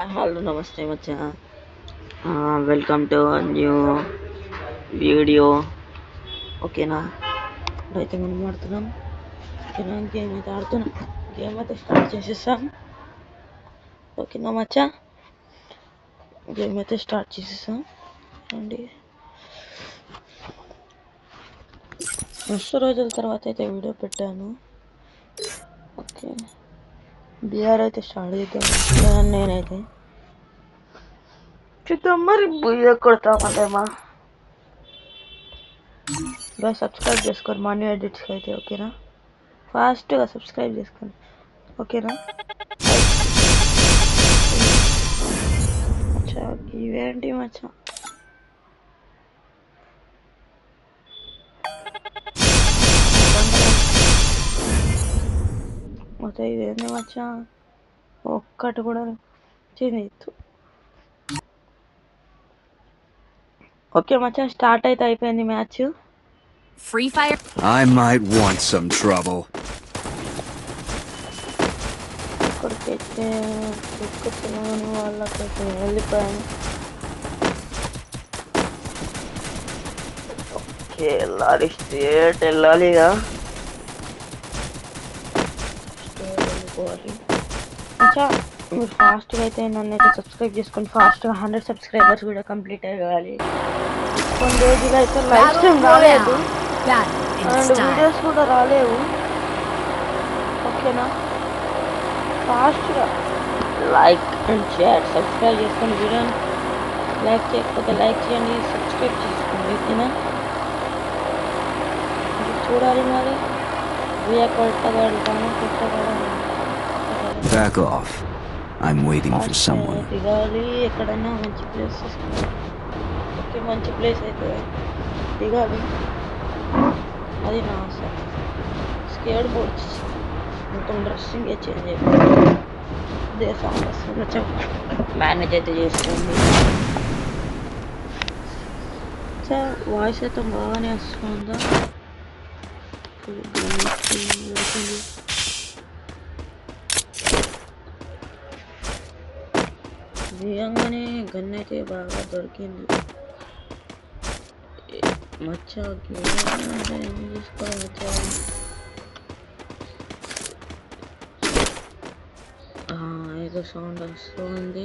Hello, namaste, macha. Welcome to a new video. ఓకేనా ఇప్పుడైతే మనం ఆడుతున్నాం. ఓకేనా గేమ్ అయితే ఆడుతున్నాం. గేమ్ అయితే స్టార్ట్ చేసేసాం. ఓకేనా మచ్చా, గేమ్ అయితే స్టార్ట్ చేసేసాం అండి. మస్తు రోజుల తర్వాత అయితే వీడియో పెట్టాను. ఓకే, బిఆర్ అయితే స్టార్ట్ చేద్దాం. నేనైతే చూద్దాం మరి బుయ్య కొడతామేమా. సబ్స్క్రైబ్ చేసుకోండి మా న్యూ ఎడిట్స్కి అయితే. ఓకేనా, ఫాస్ట్గా సబ్స్క్రైబ్ చేసుకోండి. ఓకేనా మచ్చా, ఇవేంటి మచ్చా? మొత్తం ఇదేంటి మచ్చా? ఒక్కటి కూడా తినేయద్దు. ఓకే మచ్చా, స్టార్ట్ అయితే అయిపోయింది match. Free Fire. I might want some trouble. ఇక్కడికైతే ఎక్కుతున్నాను, వాళ్ళకైతే వెళ్ళిపోయాను. ఓకే, వెళ్ళాలి, స్ట్రేట్ వెళ్ళాలిగా. స్ట్రేట్ వెళ్ళిపోవాలి మచ్చా. మీరు ఫాస్ట్గా అయితే నన్ను అయితే సబ్స్క్రైబ్ చేసుకోండి. ఫాస్ట్గా 100 సబ్స్క్రైబర్స్ కూడా కంప్లీట్ అవ్వాలి. కొన్ని రోజులు అయితే లైవ్ స్ట్రీమ్ రాలేదు అండ్ వీడియోస్ కూడా రాలేవు. ఓకేనా, ఫాస్ట్గా లైక్ అండ్ షేర్, సబ్స్క్రైబ్ చేసుకోండి. వీడియోని లైక్ చేయకపోతే లైక్ చేయండి, సబ్స్క్రైబ్ చేసుకోండి. ఓకేనా, చూడాలి మరి కొట్టగలుగుతాను. Back off. I'm waiting for someone. దిగాలి ఎక్కడైనా మంచి ప్లేస్. ఓకే, మంచి ప్లేస్ అయితే దిగాలి. అది నా ఆశ. స్కేట్ బోర్డ్స్ మొత్తం డ్రెస్సింగ్ చేంజ్ అయిపోయింది. అదే సౌండ్ వస్తుంది. మేనేజ్ అయితే చేస్తుంది. వాయిస్ అయితే బాగానే వస్తుందా? నిజంగానే గన్ అయితే బాగా దొరికింది మచ్చా. ఏం తీసుకోవాలి మచ్చా? ఏదో సౌండ్ వస్తుంది.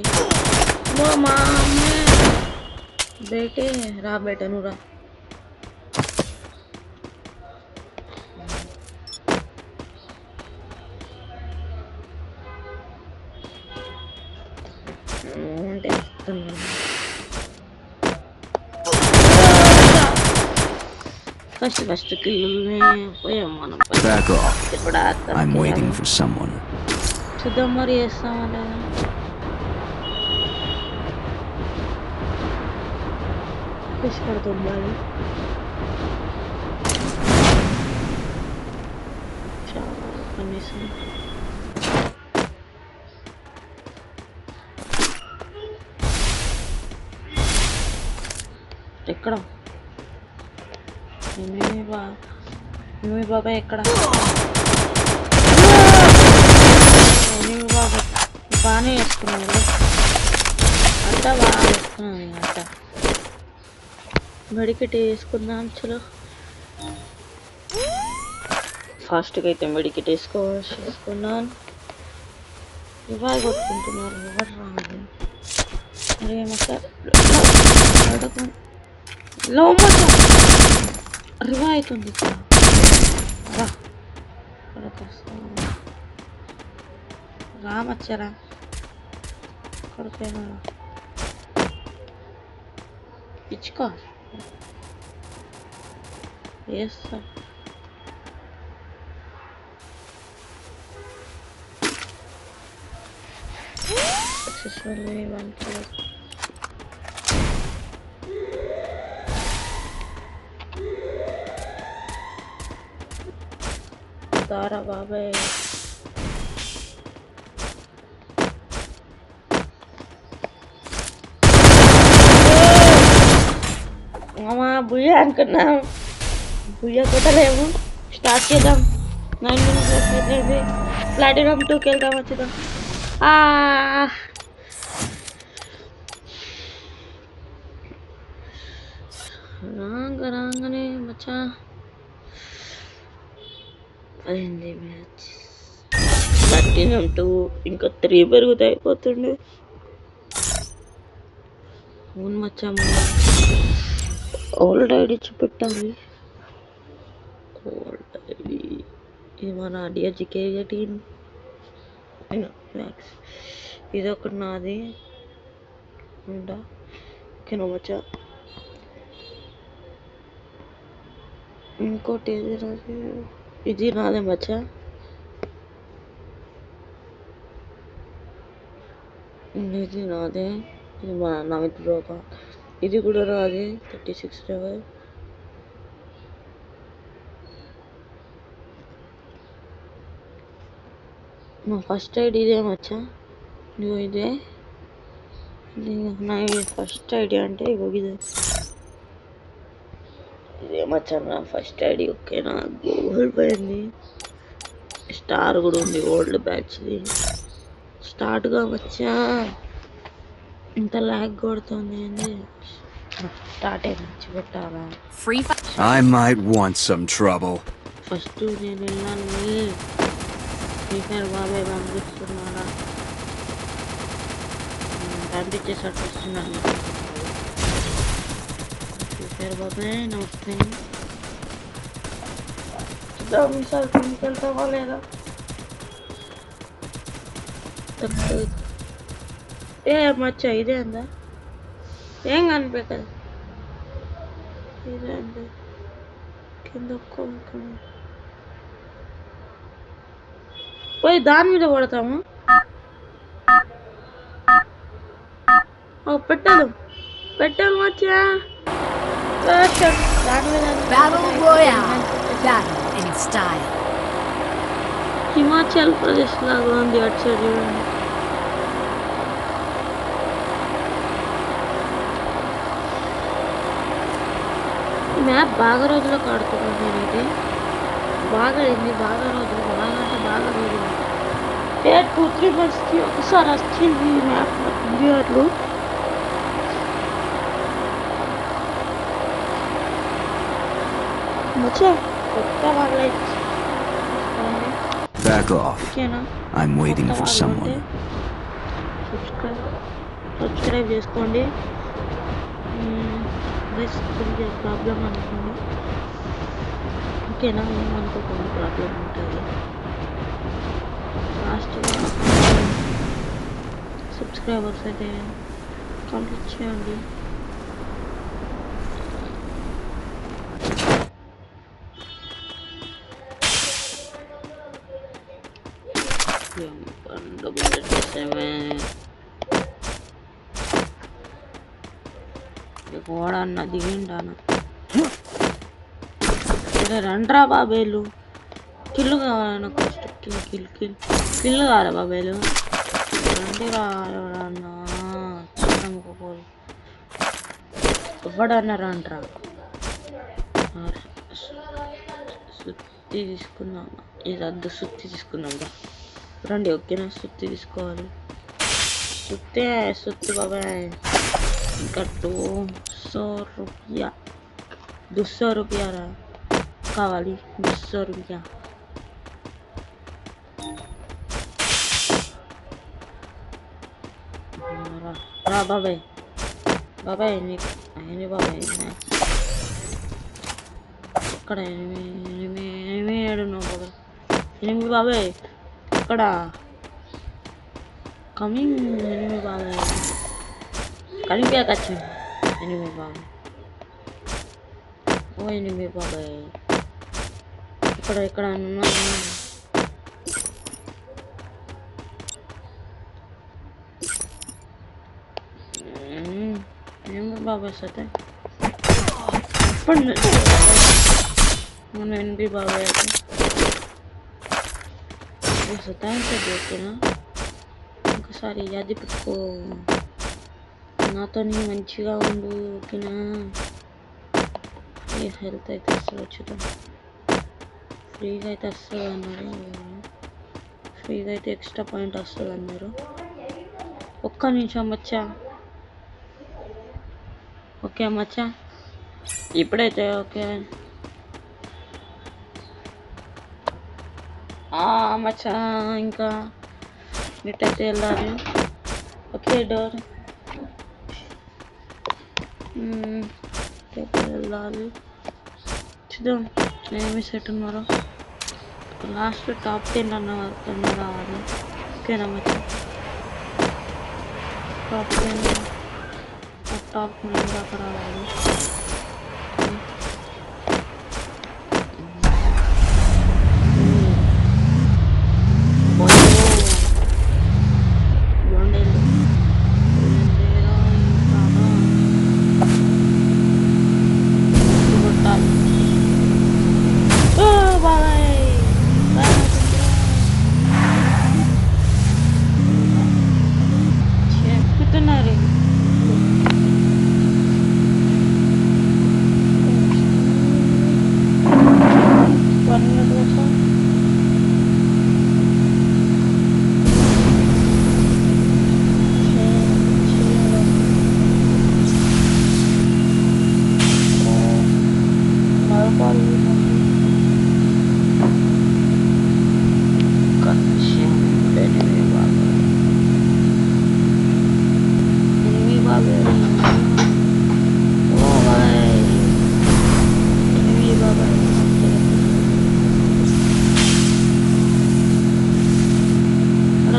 మా అమ్మే బేటే రా, బేట నువ్వు రా. అంటే ఫస్ట్ కిల్లునే పోయాం మనం. Back off. I'm waiting for someone. చూద్దాం మరి చేస్తామా లేదా. పడుతుంది కనీసం. ఎక్కడ మీ బాబాయ్ ఎక్కడ? బాబాయ్ బాగానే వేసుకున్నాడు. అంతా బాగా వేసుకున్నాను. అంట మెడికెట్ వేసుకుందాం. చలో ఫాస్ట్గా అయితే మెడికెట్ వేసుకున్నాను. రివైవ్ కొట్టుకుంటున్నారు. ఎవరు రాదు. అరే మొత్తం లో మొత్తం రివైవ్ అవుతుంది. రామచ్చరా కొడుకైనా ఇచ్చుకో వేస్తా. Successfully 1 kill. దారా బాబాయ్. మామా బుయ్య అనుకున్నాం, బుయ్య కొట్టలేము. స్టార్ట్ చేద్దాం. 9 minutes ప్లాటినం 2కి వెళ్దాం. వచ్చేద్దాం. రాగానే మచ్చా అయింది మ్యాచ్ 13-2 ఇంకా 3 పెరుగుతాయి అయిపోతుండే. అవును మచ్చా ఓల్డ్ ఐడి చూపెట్టాలి. ఓల్డ్ ఐడి ఇది మన డిఎస్జికే టీం మ్యాక్స్ ఇది ఒకటి నాది ఉందా ఓకేనా మచ్చా. ఇంకోటి ఏది నాది ఇది నాదే మచ్చా. ఇది నాదే ఇది మా నమిత్ బ్రోక ఇది కూడా నాదే 36 లెవెల్. నా ఫస్ట్ ఐడి ఇదే మచ్చా. నువ్వు ఇదే ఇది నా ఫస్ట్ ఐడి అంటే ఇగో ఇదే మచ్చా నా ఫస్ట్ ఐడి. ఓకేనా గూగుల్ పోయింది స్టార్ కూడా ఉంది ఓల్డ్ బ్యాచ్ది. స్టార్ట్గా వచ్చా ఇంత ల్యాగ్ కొడుతుంది ఏంది. స్టార్ట్ అయ్యి పెట్టాలా Free Fire. I might want some trouble. First నేను వెళ్ళాను ఫ్రీ ఫైర్ బాబాయ్ పంపిస్తున్నాడా పంపించేసట్టు వస్తున్నాను. ఫ్రీ ఫైర్ బాబాయ్ నమస్తే చూద్దాం ఈసారి కిందికి వెళ్తావా లేదా. ఏ మచ్చా ఇదే అందా ఏం కనిపే కదా ఇదే అండి కింద పోయి దాని మీద పడతాము. పెట్టాలి మచ్చా దాని మీద Battle Royale. Battle in style. Himachal Pradesh లాగా ఉంది అటు సైడ్ చూడండి. మ్యాప్ బాగా రోజులకు ఆడుతున్నాను నేనైతే. బాగా అయింది బాగా రోజులు బాగా అంటే బాగా రోజులు 2-3 monthsకి ఒకసారి వచ్చింది ఈ మ్యాప్ ఇండియాలో. మచ్చా కొత్త వాళ్ళే Back off. ఓకేనా. I'm waiting కొత్త for వాళ్ళు someone. ఉంటే సబ్స్క్రైబ్ చేసుకోండి. కొంచెం ప్రాబ్లం అనుకోండి ఓకేనా. ఏమనుకోకుండా ప్రాబ్లం ఉంటుంది. లాస్ట్గా సబ్స్క్రైబర్స్ అయితే కంప్లీట్ చేయండి. ఓడన్న దిగిండాను రండ్రా బాబేలు. కిల్లు కావాలి నాకు ఫస్ట్. కిల్లు కావాలి బాబేలు రండి కావాలన్నా నమ్ముకోపోదు ఎవడన్నా రండ్రా. సుత్తి తీసుకుందాం ఇది అద్దు సుత్తి తీసుకుందాం రండి ఓకేనా. సుత్తి తీసుకోవాలి సుత్తి బాబాయ్. ఇంకా 200 రూపాయ కావాలి 200 రూపాయ. రా బాబాయ్ నీకు అయ్యింది బాబాయ్. ఇక్కడ 8 ఏడున్నావు బాబాయ్ 8 బాబాయ్ ఇక్కడ కమింగ్ 8 బాబాయ్ కనిపించాక వచ్చింది 8 బాబాయ్. ఓ 8 బాబాయ్ ఇక్కడ ఉన్నా. బాబాయ్ సతే మన 8 బాబాయ్ అయితే సతాయించద్దు ఓకేనా. ఒకసారి యాది పెట్టుకో నాతో మంచిగా ఉండు ఓకేనా. ఏ హెల్త్ అయితే వస్తుంది వచ్చుతాం ఫ్రీగా అయితే వస్తుంది అన్నారు. ఫ్రీగా అయితే ఎక్స్ట్రా పాయింట్ వస్తుంది అన్నారు. ఒక్క నిమిషం మచ్చా ఓకే మచ్చా ఇప్పుడైతే ఓకే. మచ్చా ఇంకా ఇటైతే వెళ్ళాలి. ఓకే డోర్ వెళ్ళాలి. చూద్దాం ఏమి సెట్ ఉన్నారో. లాస్ట్ టాప్ 10 అన్న రావాలి. ఓకేనా మచ్చా టాప్ 10 టాప్ 9 దాకా రావాలి.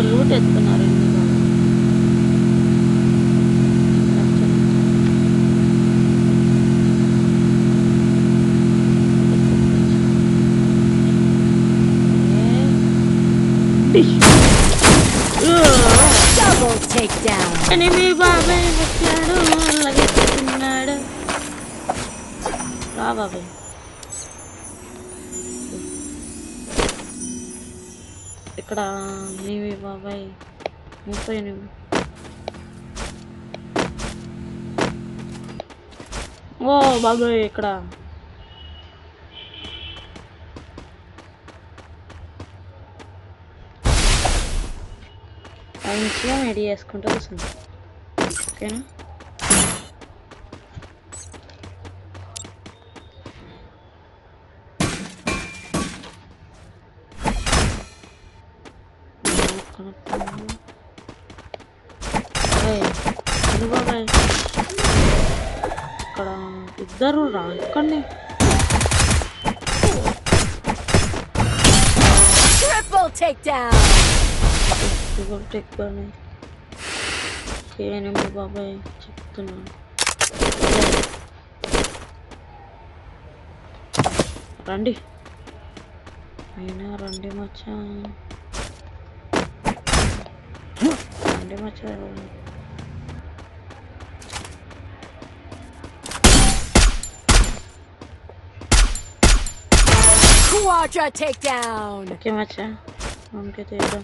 లూట్ ఎత్తుకున్నారు Double takedown. ఎనిమి బాబాయ్ వచ్చాడు లగెత్తుకున్నాడు. రా బాబాయ్ ఇక్కడ ఎనిమి బాబాయ్ 38. ఓ బాబాయ్ ఇక్కడ మంచిగా రెడీ చేసుకుంటూ కూర్చుంది. ఓకేనా బాబాయ్ ఇక్కడ ఇద్దరు రాకండి. Triple takedown. ఏనేమి బాబాయ్ చెప్తున్నాను. రండి అయినా రండి మచ్చా రండి మచ్చా. Quadra takedown. ఓకే మచ్చా ఓకే చేద్దాం.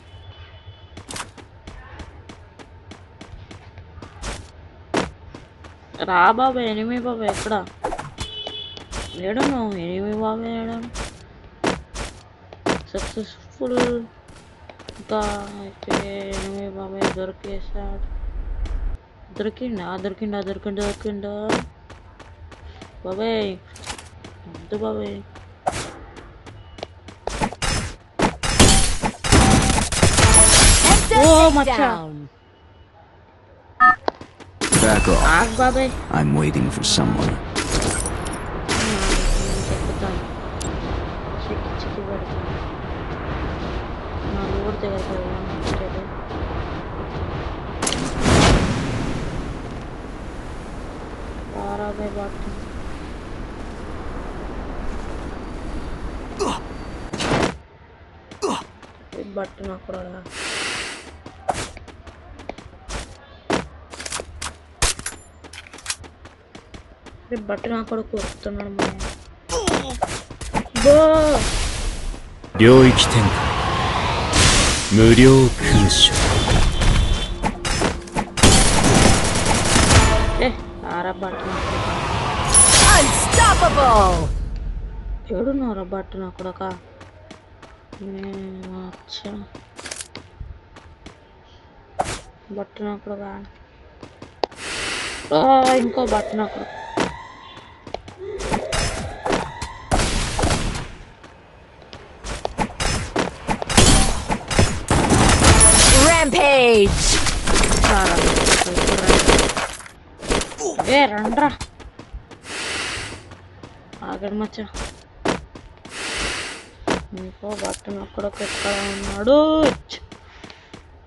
రా బాబాయ్ ఎనిమి బాబాయ్ ఎక్కడ ఏడను ఎనిమి బాబాయ్ ఏడాను సక్సెస్ఫుల్. ఇంకా అయితే ఎనిమి బాబాయ్ దొరికేసాడు. దొరికిండా బాబాయ్ వద్దు బాబాయ్. Oh, macha. Back off. Babai. I'm waiting for someone. బట్టన కూడా బట్టన కూడా కొడుతున్నాడు.領域展開無料勲章Unstoppable. ఏడున్నారా బట్టన కొడక. అచ్చా బట్టన కొడక ఇంకో బట్టన కొడక. Rampage. ఏ రండ్రా ఆగడు మచ్చా ఇంకో బట్టన్ అక్కడొక ఎక్కడ ఉన్నాడు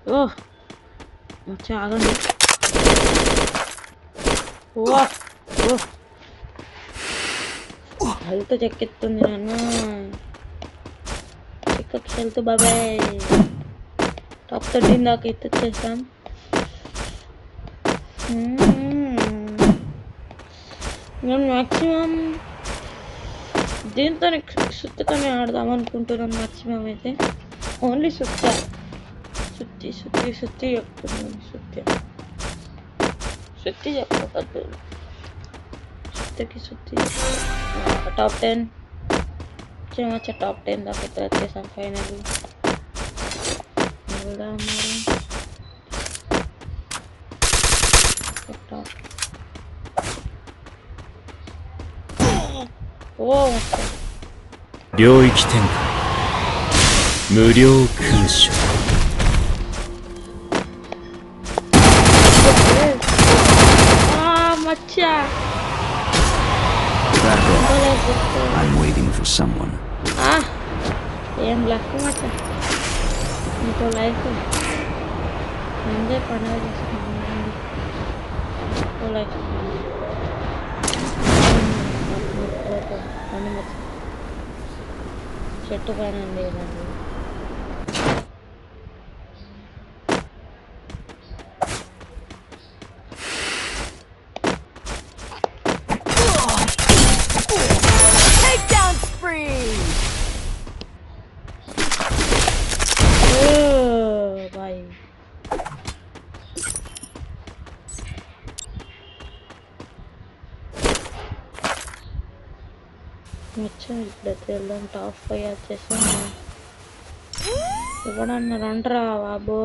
ఓ మచ్చా ఆగండి ఓ ఓ హెల్త్ చెక్కెత్తుంది నన్ను చెక్కకి హెల్త్ బాబాయ్ టాప్ 13 దాకా ఎత్తేసాం నేను మ్యాక్సిమం దీంతో సుత్తితోనే ఆడదాం అనుకుంటున్నాను మ్యాక్సిమం అయితే ఓన్లీ సుత్తి చెప్తున్నాను సుత్తి చెప్పదు సుత్తి టాప్ 10 వచ్చే టాప్ 10 దాకా అయితే వచ్చేసాం ఫైనల్領域展開無料勲章మచ్చా I'm waiting for someone. ఏం లక్ మచ్చా ఇంకో లైఫ్ ఎంజాయ్ పండుగ చేసుకున్నాను ఇంకో లైఫ్ చెట్టు పైన లేదండి Takedown spree. బాయ్ వచ్చాం ఇప్పుడైతే వెళ్దాం టాప్ 5 వచ్చేసాము ఎవడన్నా రండ్రా బాబు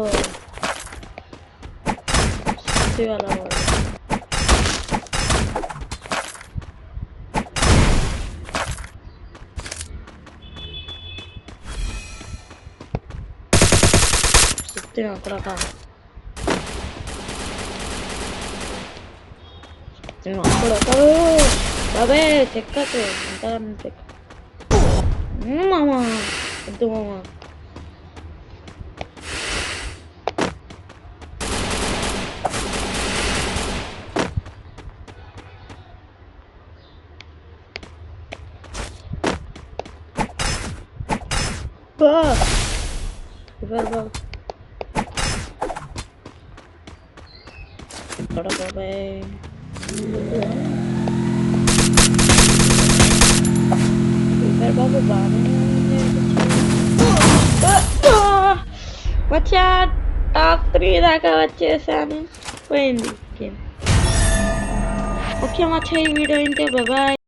వాళ్ళ వాడు సుత్తి అక్కడ బాబే చెక్కకు అంతా చెక్క మామా వద్దు మామా బాబు ఇక్కడ బాబాయ్ బాబు బాగానే వచ్చా టాప్ 3 దాకా వచ్చేసాను పోయింది ఓకే మచ్చా ఈ వీడియో ఏంటి బాబాయ్